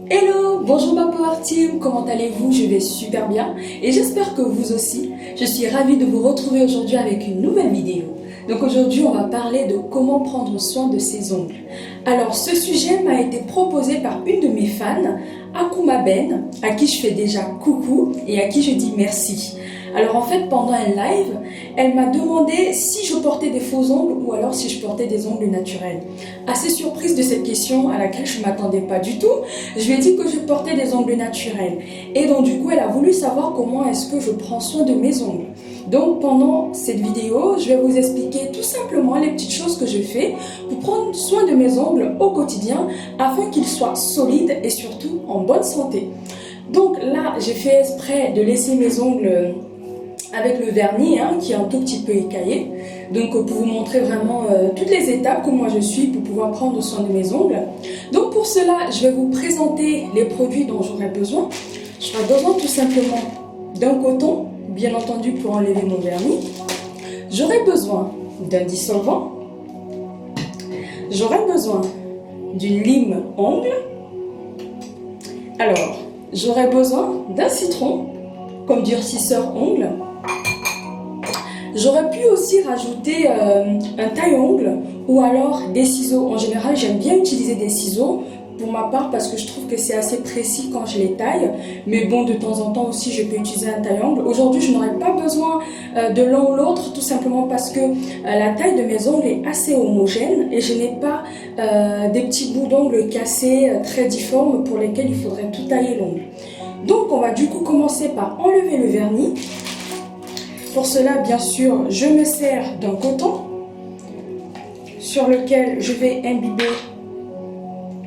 Hello, bonjour ma Power Team, comment allez-vous? Je vais super bien et j'espère que vous aussi. Je suis ravie de vous retrouver aujourd'hui avec une nouvelle vidéo. Donc aujourd'hui on va parler de comment prendre soin de ses ongles. Alors ce sujet m'a été proposé par une de mes fans, Akuma Ben, à qui je fais déjà coucou et à qui je dis merci. Alors en fait pendant un live, elle m'a demandé si je portais des faux ongles ou alors si je portais des ongles naturels. Assez surprise de cette question à laquelle je ne m'attendais pas du tout. Je lui ai dit que je portais des ongles naturels. Et donc du coup elle a voulu savoir comment est-ce que je prends soin de mes ongles. Donc pendant cette vidéo, je vais vous expliquer tout simplement les petites choses que je fais pour prendre soin de mes ongles au quotidien afin qu'ils soient solides et surtout en bonne santé. Donc là, j'ai fait exprès de laisser mes ongles avec le vernis qui est un tout petit peu écaillé. Donc pour vous montrer vraiment toutes les étapes que moi je suis pour pouvoir prendre soin de mes ongles. Donc pour cela, je vais vous présenter les produits dont j'aurai besoin. J'aurai besoin tout simplement d'un coton, bien entendu pour enlever mon vernis. J'aurai besoin d'un dissolvant. J'aurai besoin d'une lime ongle. Alors, j'aurai besoin d'un citron comme durcisseur ongle. J'aurais pu aussi rajouter un taille-ongle ou alors des ciseaux. En général, j'aime bien utiliser des ciseaux pour ma part parce que je trouve que c'est assez précis quand je les taille. Mais bon, de temps en temps aussi, je peux utiliser un taille-ongle. Aujourd'hui, je n'aurai pas besoin de l'un ou l'autre, tout simplement parce que la taille de mes ongles est assez homogène et je n'ai pas des petits bouts d'ongles cassés très difformes pour lesquels il faudrait tout tailler l'ongle. Donc, on va du coup commencer par enlever le vernis. Pour cela, bien sûr, je me sers d'un coton sur lequel je vais imbiber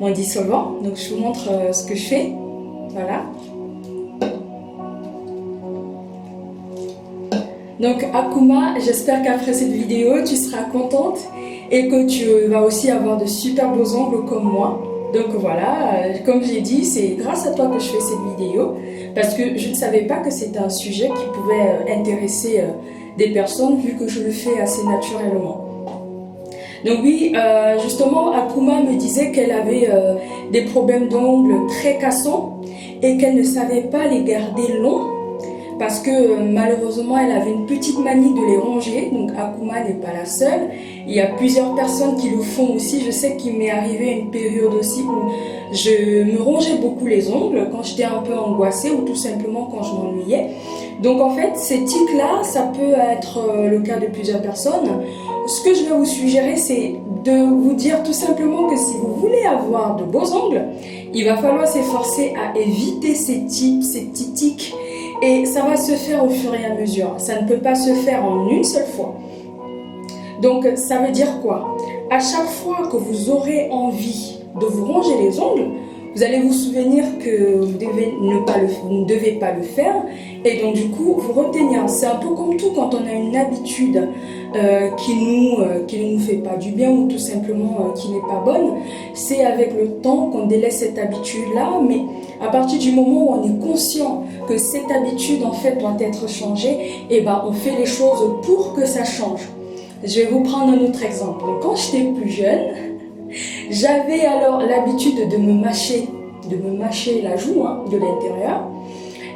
mon dissolvant. Donc, je vous montre ce que je fais. Voilà. Donc, Akuma, j'espère qu'après cette vidéo, tu seras contente et que tu vas aussi avoir de super beaux ongles comme moi. Donc voilà, comme j'ai dit, c'est grâce à toi que je fais cette vidéo parce que je ne savais pas que c'était un sujet qui pouvait intéresser des personnes vu que je le fais assez naturellement. Donc oui, justement, Akuma me disait qu'elle avait des problèmes d'ongles très cassants et qu'elle ne savait pas les garder longs parce que malheureusement elle avait une petite manie de les ronger. Donc Akuma n'est pas la seule, il y a plusieurs personnes qui le font aussi. Je sais qu'il m'est arrivé une période aussi où je me rongeais beaucoup les ongles quand j'étais un peu angoissée ou tout simplement quand je m'ennuyais. Donc en fait ces tics là, ça peut être le cas de plusieurs personnes. Ce que je vais vous suggérer, c'est de vous dire tout simplement que si vous voulez avoir de beaux ongles, il va falloir s'efforcer à éviter ces petits tics. Et ça va se faire au fur et à mesure. Ça ne peut pas se faire en une seule fois. Donc, ça veut dire quoi? À chaque fois que vous aurez envie de vous ronger les ongles, vous allez vous souvenir que vous ne devez pas le faire. Et donc, du coup, vous retenir. C'est un peu comme tout quand on a une habitude qui ne nous fait pas du bien ou tout simplement qui n'est pas bonne. C'est avec le temps qu'on délaisse cette habitude-là. Mais à partir du moment où on est conscient que cette habitude en fait doit être changée, et ben on fait les choses pour que ça change. Je vais vous prendre un autre exemple. Quand j'étais plus jeune, j'avais alors l'habitude de me mâcher la joue de l'intérieur.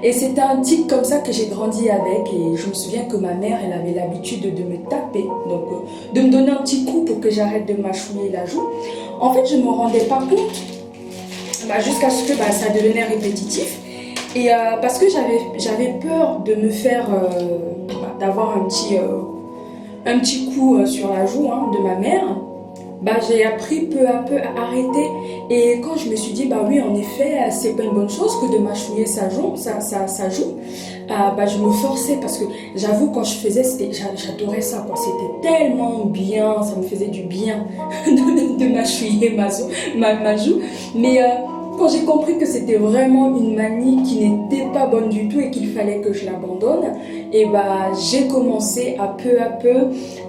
Et c'était un tic comme ça que j'ai grandi avec. Et je me souviens que ma mère, elle avait l'habitude de me taper, donc de me donner un petit coup pour que j'arrête de mâchouiller la joue. En fait, je ne me rendais pas compte jusqu'à ce que ça devenait répétitif. Et parce que j'avais peur de me faire, d'avoir un petit coup sur la joue de ma mère, j'ai appris peu à peu à arrêter. Et quand je me suis dit, oui, en effet, c'est pas une bonne chose que de mâchouiller sa joue, je me forçais parce que j'avoue, quand je faisais, j'adorais ça, quoi. C'était tellement bien, ça me faisait du bien de mâchouiller ma joue. Mais quand j'ai compris que c'était vraiment une manie qui n'était pas bonne du tout et qu'il fallait que je l'abandonne, et j'ai commencé à peu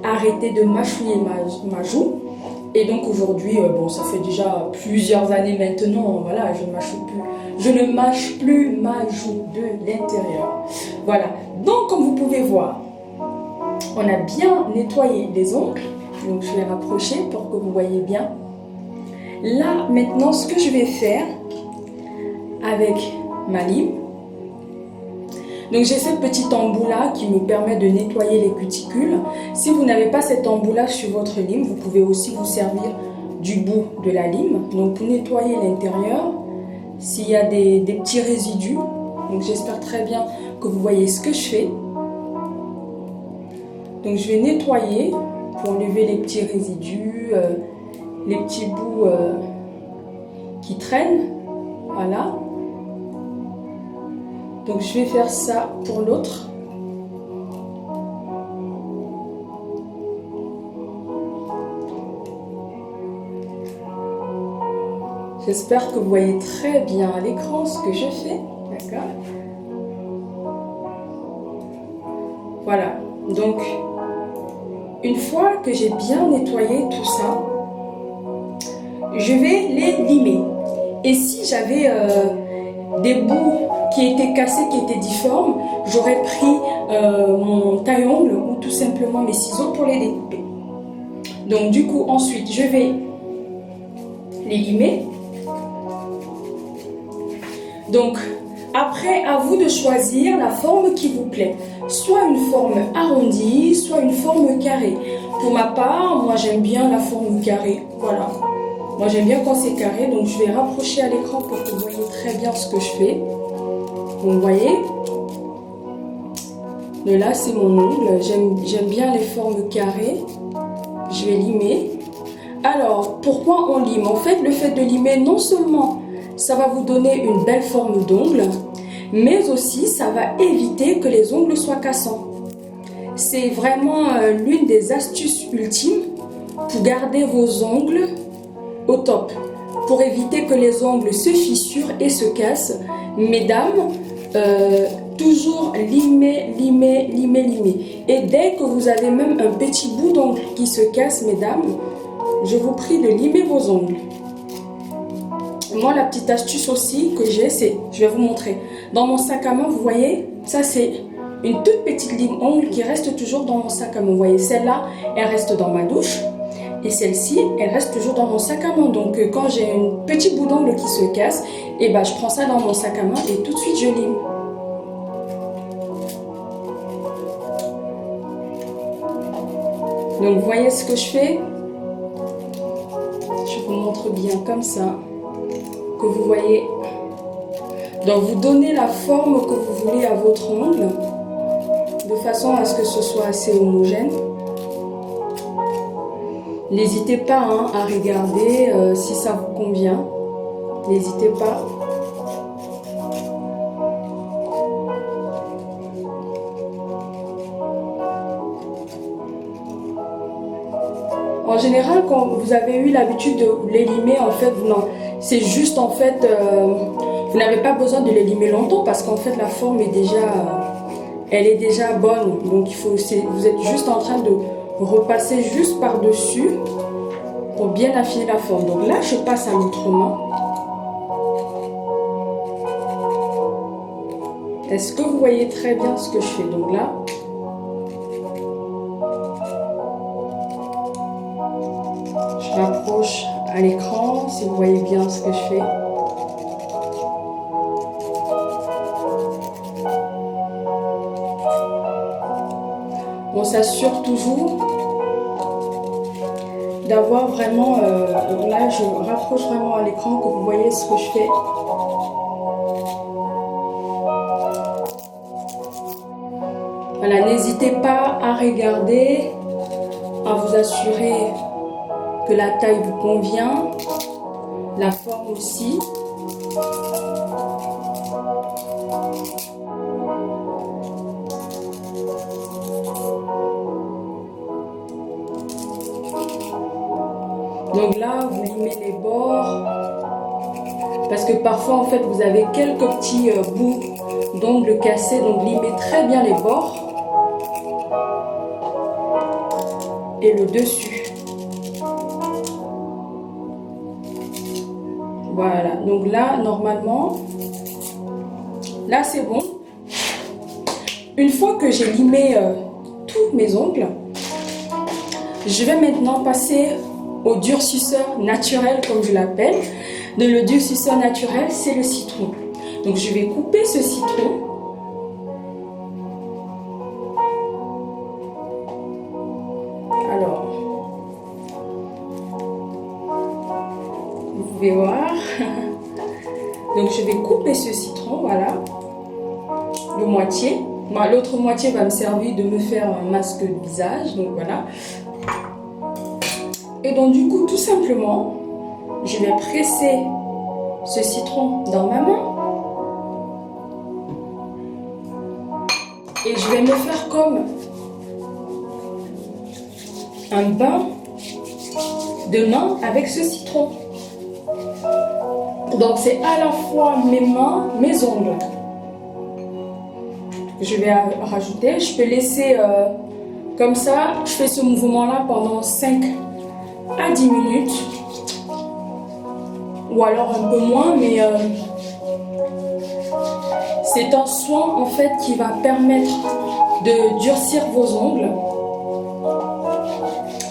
arrêter de mâchouiller ma joue. Et donc aujourd'hui, ça fait déjà plusieurs années maintenant, voilà, je ne mâche plus ma joue de l'intérieur. Voilà, donc comme vous pouvez voir, on a bien nettoyé les ongles. Donc je vais rapprocher pour que vous voyez bien. Là, maintenant, ce que je vais faire, avec ma lime. Donc j'ai cette petite embout là qui me permet de nettoyer les cuticules. Si vous n'avez pas cet embout là sur votre lime, vous pouvez aussi vous servir du bout de la lime. Donc pour nettoyer l'intérieur, s'il y a des petits résidus. Donc j'espère très bien que vous voyez ce que je fais. Donc je vais nettoyer pour enlever les petits résidus, les petits bouts qui traînent. Voilà. Donc je vais faire ça pour l'autre. J'espère que vous voyez très bien à l'écran ce que je fais. D'accord? Voilà. Donc, une fois que j'ai bien nettoyé tout ça, je vais les limer. Et si j'avais des bouts qui étaient cassés, qui étaient difformes, j'aurais pris mon taille-ongle ou tout simplement mes ciseaux pour les découper. Donc du coup, ensuite, je vais les limer. Donc, après, à vous de choisir la forme qui vous plaît. Soit une forme arrondie, soit une forme carrée. Pour ma part, moi j'aime bien la forme carrée. Voilà. Moi j'aime bien quand c'est carré, donc je vais rapprocher à l'écran pour que vous voyez très bien ce que je fais. Donc vous voyez. De là c'est mon ongle. J'aime bien les formes carrées. Je vais limer. Alors, pourquoi on lime? En fait, le fait de limer, non seulement ça va vous donner une belle forme d'ongle, mais aussi ça va éviter que les ongles soient cassants. C'est vraiment l'une des astuces ultimes pour garder vos ongles au top, pour éviter que les ongles se fissurent et se cassent. Mesdames, toujours limer, limer, limer, limer. Et dès que vous avez même un petit bout d'ongle qui se casse, mesdames, je vous prie de limer vos ongles. Moi, la petite astuce aussi que j'ai, c'est, je vais vous montrer. Dans mon sac à main, vous voyez, ça c'est une toute petite lime ongle qui reste toujours dans mon sac à main. Vous voyez, celle-là, elle reste dans ma douche. Et celle-ci, elle reste toujours dans mon sac à main. Donc, quand j'ai un petit bout d'ongle qui se casse, et ben, je prends ça dans mon sac à main et tout de suite, je lime. Donc, vous voyez ce que je fais? Je vous montre bien comme ça. Que vous voyez. Donc vous donnez la forme que vous voulez à votre ongle de façon à ce que ce soit assez homogène. N'hésitez pas à regarder si ça vous convient. N'hésitez pas. En général, quand vous avez eu l'habitude de les limer, en fait, non. C'est juste, en fait, vous n'avez pas besoin de les limer longtemps parce qu'en fait, la forme est déjà, elle est déjà bonne. Donc, vous êtes juste en train de repasser juste par-dessus pour bien affiner la forme. Donc là, je passe à l'autre main. Est-ce que vous voyez très bien ce que je fais? Donc là, je rapproche à l'écran, si vous voyez bien ce que je fais. On s'assure toujours d'avoir vraiment, là je rapproche vraiment à l'écran que vous voyez ce que je fais. Voilà, n'hésitez pas à regarder, à vous assurer que la taille vous convient, la forme aussi. Donc là, vous limez les bords, parce que parfois, en fait, vous avez quelques petits bouts d'ongles cassés, donc limez très bien les bords et le dessus. Voilà, donc là, normalement, là, c'est bon. Une fois que j'ai limé tous mes ongles, je vais maintenant passer au durcisseur naturel, comme je l'appelle. Le durcisseur naturel, c'est le citron. Donc je vais couper ce citron. Alors, vous pouvez voir. Donc je vais couper ce citron, voilà, de moitié. L'autre moitié va me servir de me faire un masque de visage, donc voilà. Et donc du coup, tout simplement, je vais presser ce citron dans ma main. Et je vais me faire comme un bain de main avec ce citron. Donc c'est à la fois mes mains, mes ongles. Je vais rajouter, je peux laisser comme ça, je fais ce mouvement-là pendant 5 à 10 minutes. Ou alors un peu moins, mais c'est un soin en fait qui va permettre de durcir vos ongles,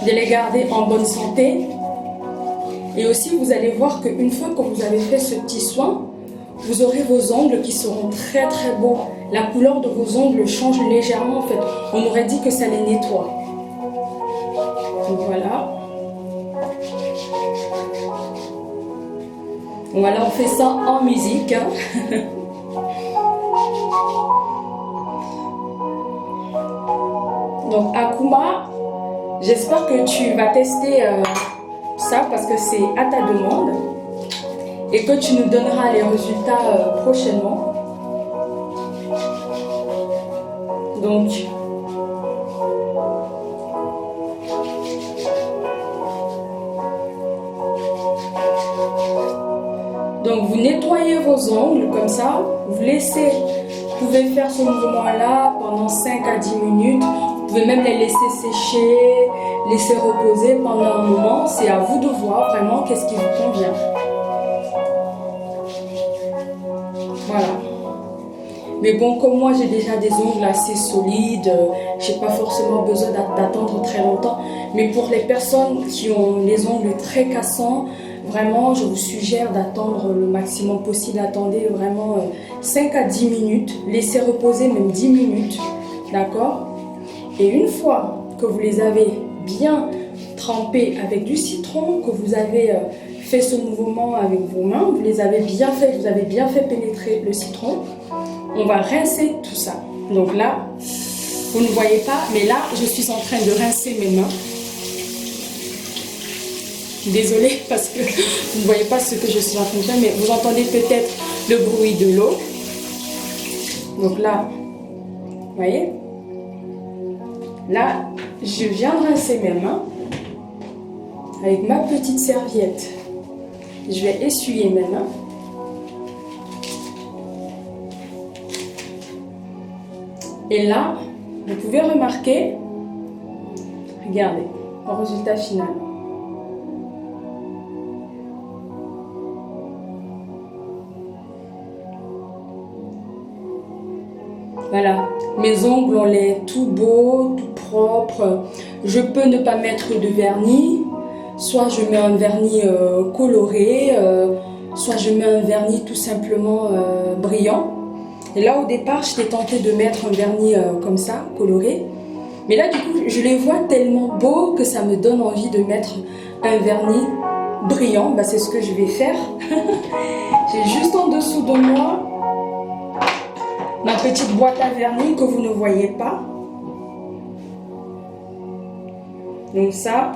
de les garder en bonne santé. Et aussi, vous allez voir qu'une fois que vous avez fait ce petit soin, vous aurez vos ongles qui seront très très beaux. La couleur de vos ongles change légèrement en fait. On aurait dit que ça les nettoie. Donc voilà. Voilà, on fait ça en musique. Donc Akuma, j'espère que tu vas tester ça parce que c'est à ta demande et que tu nous donneras les résultats prochainement. Donc vous nettoyez vos ongles comme ça, vous laissez, vous pouvez faire ce mouvement-là pendant 5 à 10 minutes. Vous pouvez même les laisser sécher, laisser reposer pendant un moment. C'est à vous de voir vraiment qu'est-ce qui vous convient. Voilà. Mais bon, comme moi j'ai déjà des ongles assez solides, j'ai pas forcément besoin d'attendre très longtemps. Mais pour les personnes qui ont les ongles très cassants, vraiment je vous suggère d'attendre le maximum possible. Attendez vraiment 5 à 10 minutes, laissez reposer même 10 minutes, d'accord? Et une fois que vous les avez bien trempés avec du citron, que vous avez fait ce mouvement avec vos mains, vous les avez bien fait, vous avez bien fait pénétrer le citron, on va rincer tout ça. Donc là, vous ne voyez pas, mais là, je suis en train de rincer mes mains. Désolée parce que vous ne voyez pas ce que je suis en train de faire, mais vous entendez peut-être le bruit de l'eau. Donc là, vous voyez, là, je viens de rincer mes mains avec ma petite serviette. Je vais essuyer mes mains. Et là, vous pouvez remarquer, regardez, le résultat final. Voilà, mes ongles ont l'air tout beau, tout propre. Je peux ne pas mettre de vernis, soit je mets un vernis coloré, soit je mets un vernis tout simplement brillant. Et là au départ, j'étais tentée de mettre un vernis comme ça, coloré. Mais là du coup, je les vois tellement beaux que ça me donne envie de mettre un vernis brillant. Bah, c'est ce que je vais faire. J'ai juste en dessous de moi ma petite boîte à vernis que vous ne voyez pas. Donc ça,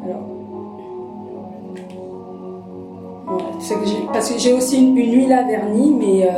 alors, parce que j'ai aussi une huile à vernis, mais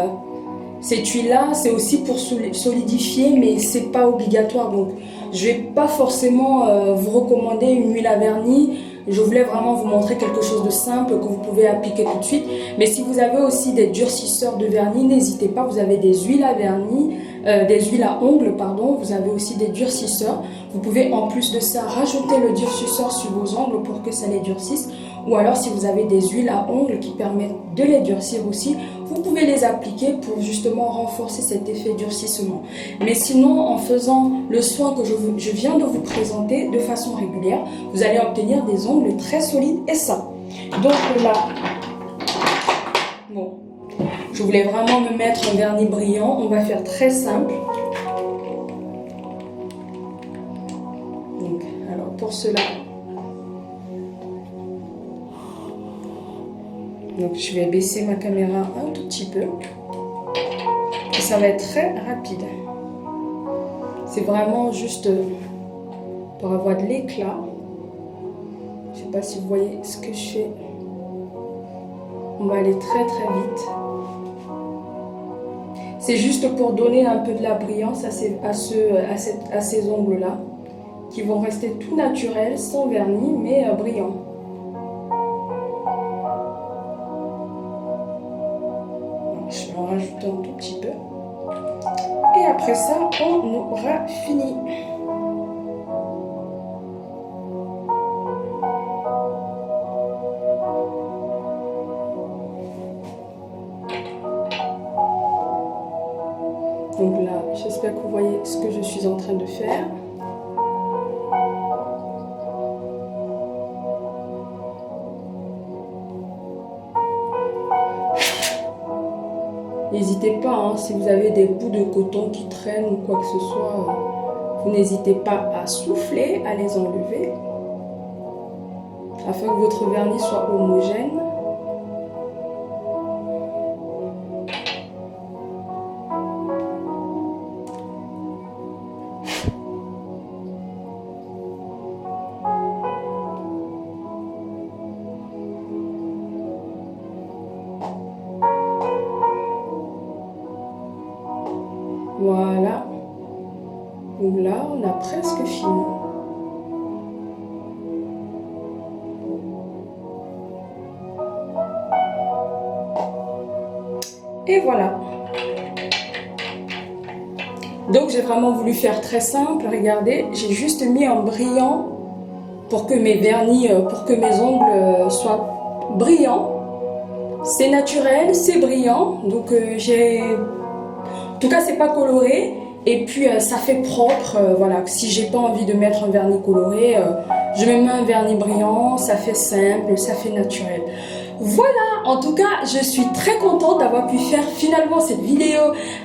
cette huile-là, c'est aussi pour solidifier, mais c'est pas obligatoire. Donc, je vais pas forcément vous recommander une huile à vernis. Je voulais vraiment vous montrer quelque chose de simple que vous pouvez appliquer tout de suite. Mais si vous avez aussi des durcisseurs de vernis, n'hésitez pas. Vous avez des huiles à vernis, des huiles à ongles, pardon. Vous avez aussi des durcisseurs. Vous pouvez en plus de ça rajouter le durcisseur sur vos ongles pour que ça les durcisse. Ou alors si vous avez des huiles à ongles qui permettent de les durcir aussi, vous pouvez les appliquer pour justement renforcer cet effet durcissement. Mais sinon, en faisant le soin que je viens de vous présenter de façon régulière, vous allez obtenir des ongles très solides et sains. Donc là, Bon, je voulais vraiment me mettre un vernis brillant. On va faire très simple. Donc, alors pour cela, donc je vais baisser ma caméra un tout petit peu. Et ça va être très rapide. C'est vraiment juste pour avoir de l'éclat. Je ne sais pas si vous voyez ce que je fais. On va aller très très vite. C'est juste pour donner un peu de la brillance à ces ongles-là, qui vont rester tout naturels, sans vernis, mais brillants. Je vais en rajouter un tout petit peu. Et après ça, on aura fini. Donc là, j'espère que vous voyez ce que je suis en train de faire. N'hésitez pas, hein, si vous avez des bouts de coton qui traînent ou quoi que ce soit, vous n'hésitez pas à souffler, à les enlever, afin que votre vernis soit homogène. Voilà, donc là on a presque fini. Et voilà. Donc j'ai vraiment voulu faire très simple, regardez, j'ai juste mis un brillant pour que mes vernis, pour que mes ongles soient brillants. C'est naturel, c'est brillant, donc en tout cas, c'est pas coloré et puis ça fait propre. Voilà, si j'ai pas envie de mettre un vernis coloré, je me mets un vernis brillant, ça fait simple, ça fait naturel. Voilà, en tout cas, je suis très contente d'avoir pu faire finalement cette vidéo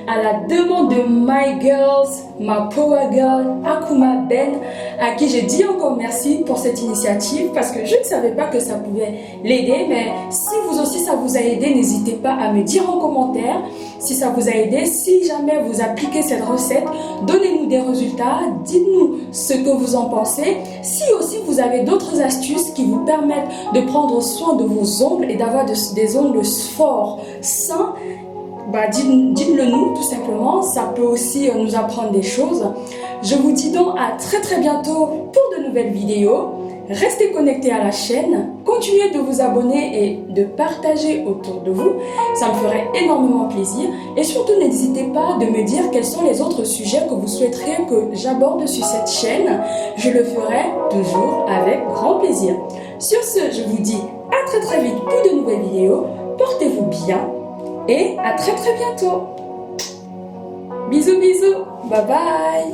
à la demande de My Girls, ma Power Girl, Akuma Ben, à qui j'ai dit encore merci pour cette initiative parce que je ne savais pas que ça pouvait l'aider. Mais si vous aussi ça vous a aidé, n'hésitez pas à me dire en commentaire si ça vous a aidé. Si jamais vous appliquez cette recette, donnez-nous des résultats, dites-nous ce que vous en pensez. Si aussi vous avez d'autres astuces qui vous permettent de prendre soin de vos ongles et d'avoir des ongles forts, sains, bah dites-le nous tout simplement, ça peut aussi nous apprendre des choses. Je vous dis donc à très très bientôt pour de nouvelles vidéos. Restez connectés à la chaîne, continuez de vous abonner et de partager autour de vous, ça me ferait énormément plaisir. Et surtout n'hésitez pas de me dire quels sont les autres sujets que vous souhaiteriez que j'aborde sur cette chaîne, je le ferai toujours avec grand plaisir. Sur ce, je vous dis à très très vite pour de nouvelles vidéos, portez-vous bien et à très très bientôt. Bisous bisous, bye bye.